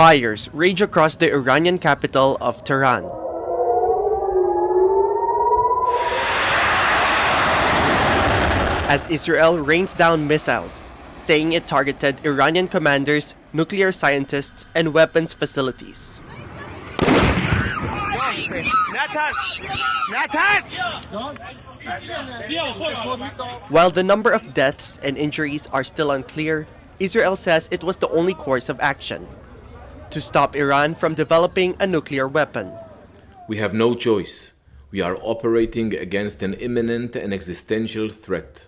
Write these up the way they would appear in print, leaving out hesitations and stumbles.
Fires rage across the Iranian capital of Tehran. As Israel rains down missiles, saying it targeted Iranian commanders, nuclear scientists, and weapons facilities. While the number of deaths and injuries are still unclear, Israel says it was the only course of action to stop Iran from developing a nuclear weapon. We have no choice. We are operating against an imminent and existential threat.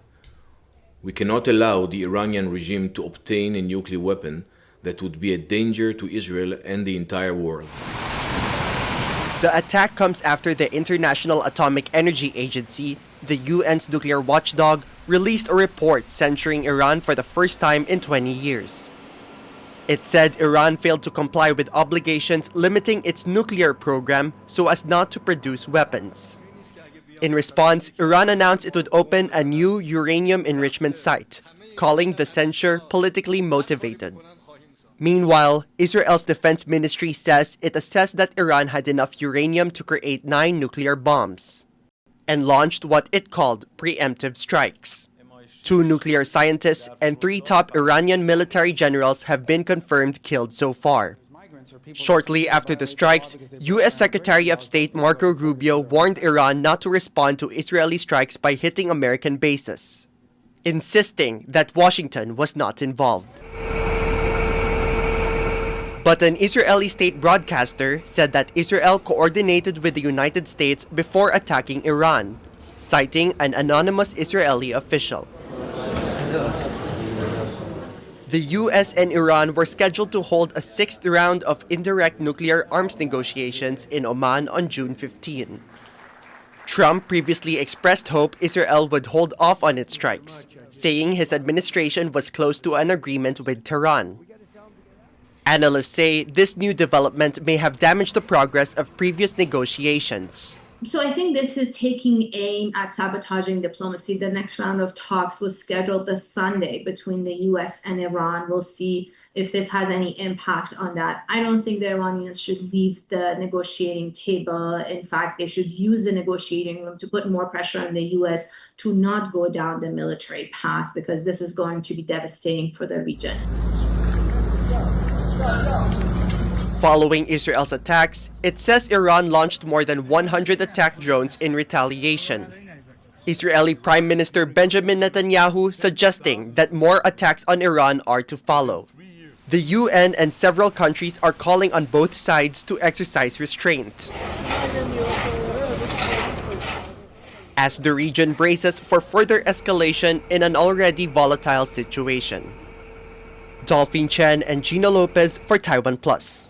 We cannot allow the Iranian regime to obtain a nuclear weapon that would be a danger to Israel and the entire world. The attack comes after the International Atomic Energy Agency, the UN's nuclear watchdog, released a report censuring Iran for the first time in 20 years. It said Iran failed to comply with obligations limiting its nuclear program so as not to produce weapons. In response, Iran announced it would open a new uranium enrichment site, calling the censure politically motivated. Meanwhile, Israel's defense ministry says it assessed that Iran had enough uranium to create 9 nuclear bombs and launched what it called preemptive strikes. 2 nuclear scientists and 3 top Iranian military generals have been confirmed killed so far. Shortly after the strikes, U.S. Secretary of State Marco Rubio warned Iran not to respond to Israeli strikes by hitting American bases, insisting that Washington was not involved. But an Israeli state broadcaster said that Israel coordinated with the United States before attacking Iran, citing an anonymous Israeli official. The US and Iran were scheduled to hold a 6th round of indirect nuclear arms negotiations in Oman on June 15. Trump previously expressed hope Israel would hold off on its strikes, saying his administration was close to an agreement with Tehran. Analysts say this new development may have damaged the progress of previous negotiations. So I think this is taking aim at sabotaging diplomacy. The next round of talks was scheduled this Sunday between the US and Iran. We'll see if this has any impact on that. I don't think the Iranians should leave the negotiating table. In fact, they should use the negotiating room to put more pressure on the US to not go down the military path, because this is going to be devastating for the region. Following Israel's attacks, it says Iran launched more than 100 attack drones in retaliation. Israeli Prime Minister Benjamin Netanyahu suggesting that more attacks on Iran are to follow. The UN and several countries are calling on both sides to exercise restraint, as the region braces for further escalation in an already volatile situation. Dolphine, Chen, and Gino Lopez for TaiwanPlus.